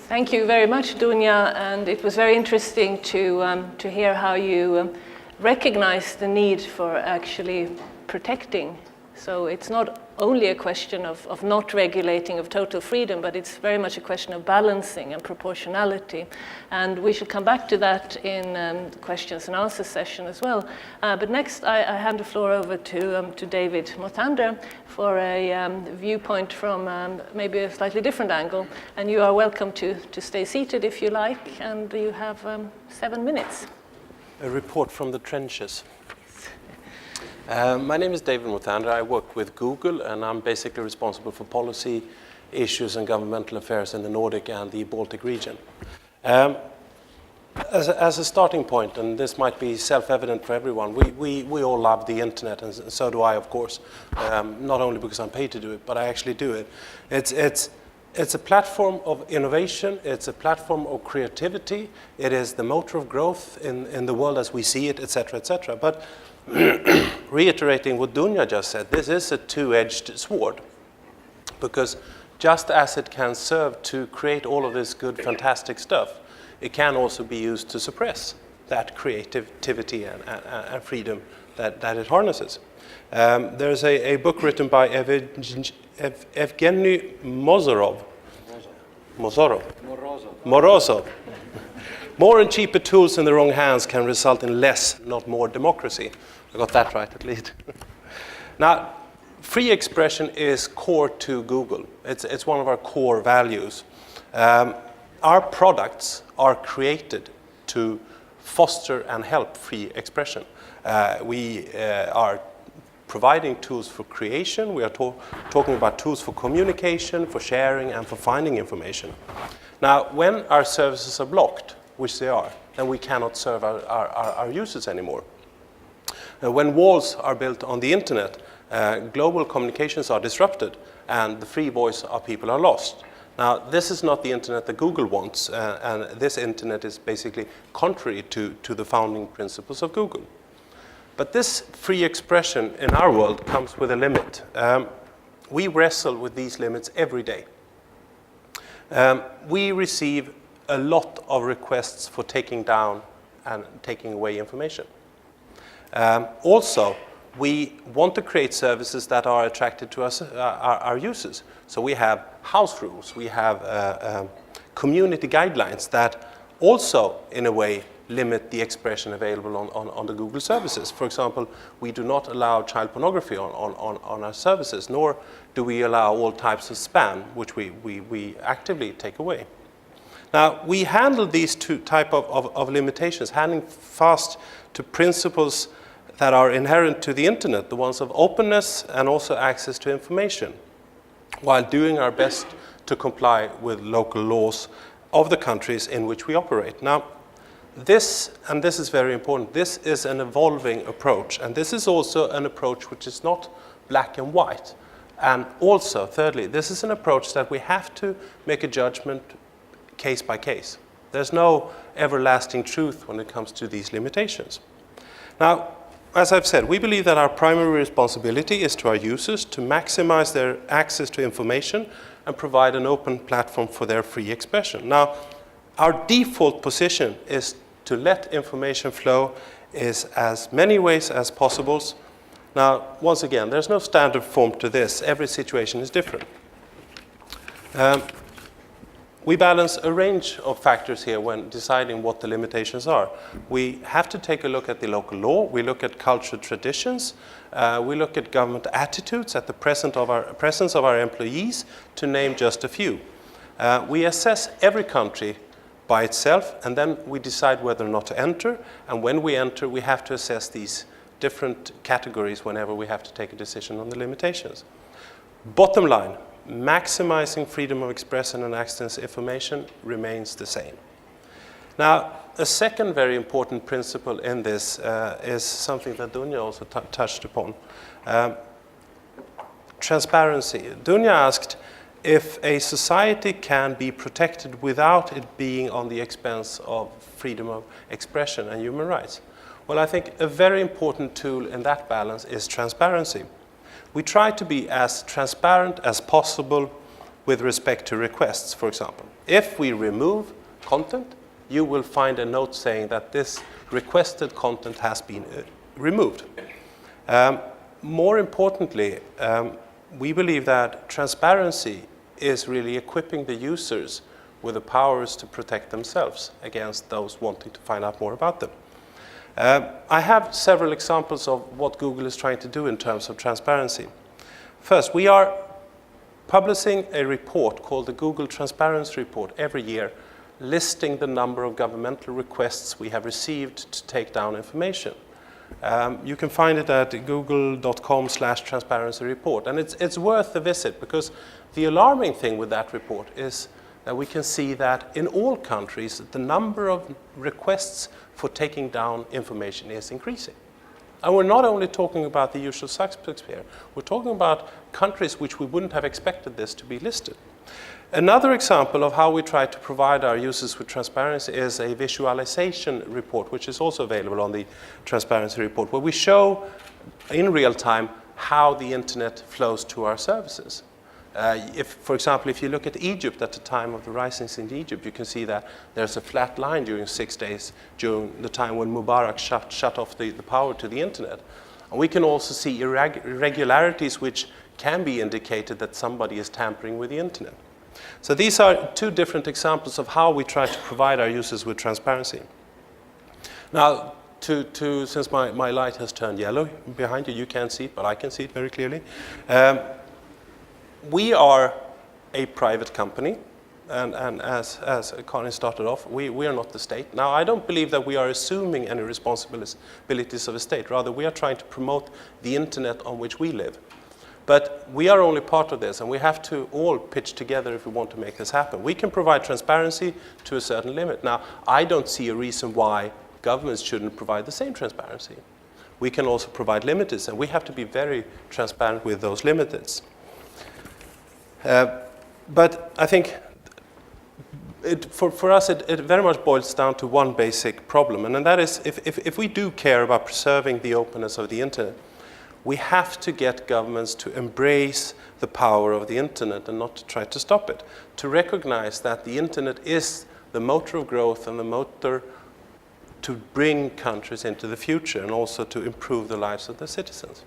Thank you very much, Dunja, and it was very interesting to hear how you recognize the need for actually protecting. So it's not only a question of not regulating, of total freedom, but it's very much a question of balancing and proportionality. And we should come back to that in the questions and answers session as well. But next, I hand the floor over to David Mothander for a viewpoint from maybe a slightly different angle. And you are welcome to stay seated if you like, and you have 7 minutes. A report from the trenches. My name is David Mothander. I work with Google, and I'm basically responsible for policy issues and governmental affairs in the Nordic and the Baltic region. As a starting point, and this might be self-evident for everyone, we all love the internet, and so do I, of course. Not only because I'm paid to do it, but I actually do it. It's a platform of innovation. It's a platform of creativity. It is the motor of growth in the world as we see it, etc., etc. But reiterating what Dunja just said, this is a two-edged sword, because just as it can serve to create all of this good, fantastic stuff, it can also be used to suppress that creativity and freedom that it harnesses. There's a book written by Evgeny Morozov. More and cheaper tools in the wrong hands can result in less, not more democracy. I got that right, at least. Now, free expression is core to Google. It's one of our core values. Our products are created to foster and help free expression. We are providing tools for creation. We are talking about tools for communication, for sharing, and for finding information. Now, when our services are blocked, which they are, then we cannot serve our users anymore. When walls are built on the internet, global communications are disrupted, and the free voice of people are lost. Now, this is not the internet that Google wants, and this internet is basically contrary to the founding principles of Google. But this free expression in our world comes with a limit. We wrestle with these limits every day. We receive a lot of requests for taking down and taking away information. Also, we want to create services that are attractive to us, our users. So we have house rules, we have community guidelines that also, in a way, limit the expression available on the Google services. For example, we do not allow child pornography on our services, nor do we allow all types of spam, which we actively take away. Now, we handle these two type of limitations, handing fast to principles that are inherent to the internet, the ones of openness and also access to information, while doing our best to comply with local laws of the countries in which we operate. Now, this is very important, this is an evolving approach, and this is also an approach which is not black and white. And also, thirdly, this is an approach that we have to make a judgment case by case. There's no everlasting truth when it comes to these limitations. Now, as I've said, we believe that our primary responsibility is to our users to maximize their access to information and provide an open platform for their free expression. Now, our default position is to let information flow in as many ways as possible. Now, once again, there's no standard form to this. Every situation is different. We balance a range of factors here when deciding what the limitations are. We have to take a look at the local law. We look at cultural traditions. We look at government attitudes at the presence of our employees, to name just a few. We assess every country by itself, and then we decide whether or not to enter. And when we enter, we have to assess these different categories whenever we have to take a decision on the limitations. Bottom line, maximizing freedom of expression and access to information remains the same. Now, a second very important principle in this is something that Dunja also touched upon. Transparency. Dunja asked if a society can be protected without it being on the expense of freedom of expression and human rights. Well, I think a very important tool in that balance is transparency. We try to be as transparent as possible with respect to requests, for example. If we remove content, you will find a note saying that this requested content has been removed. More importantly, we believe that transparency is really equipping the users with the powers to protect themselves against those wanting to find out more about them. I have several examples of what Google is trying to do in terms of transparency. First, we are publishing a report called the Google Transparency Report every year, listing the number of governmental requests we have received to take down information. You can find it at google.com/transparency report. And it's worth a visit, because the alarming thing with that report is that we can see that in all countries, the number of requests for taking down information is increasing. And we're not only talking about the usual suspects here, we're talking about countries which we wouldn't have expected this to be listed. Another example of how we try to provide our users with transparency is a visualization report, which is also available on the Transparency Report, where we show in real time how the internet flows to our services. For example, if you look at Egypt at the time of the risings in Egypt, you can see that there's a flat line during 6 days during the time when Mubarak shut off the power to the internet. And we can also see irregularities which can be indicated that somebody is tampering with the internet. So these are two different examples of how we try to provide our users with transparency. Now, since my light has turned yellow behind you, you can't see it, but I can see it very clearly. We are a private company, and as Karin started off, we are not the state. Now, I don't believe that we are assuming any responsibilities of a state. Rather, we are trying to promote the internet on which we live. But we are only part of this, and we have to all pitch together if we want to make this happen. We can provide transparency to a certain limit. Now, I don't see a reason why governments shouldn't provide the same transparency. We can also provide limiteds, and we have to be very transparent with those limiteds. But I think for us, it very much boils down to one basic problem, and that is if we do care about preserving the openness of the internet, we have to get governments to embrace the power of the internet and not to try to stop it, to recognize that the internet is the motor of growth and the motor to bring countries into the future and also to improve the lives of their citizens.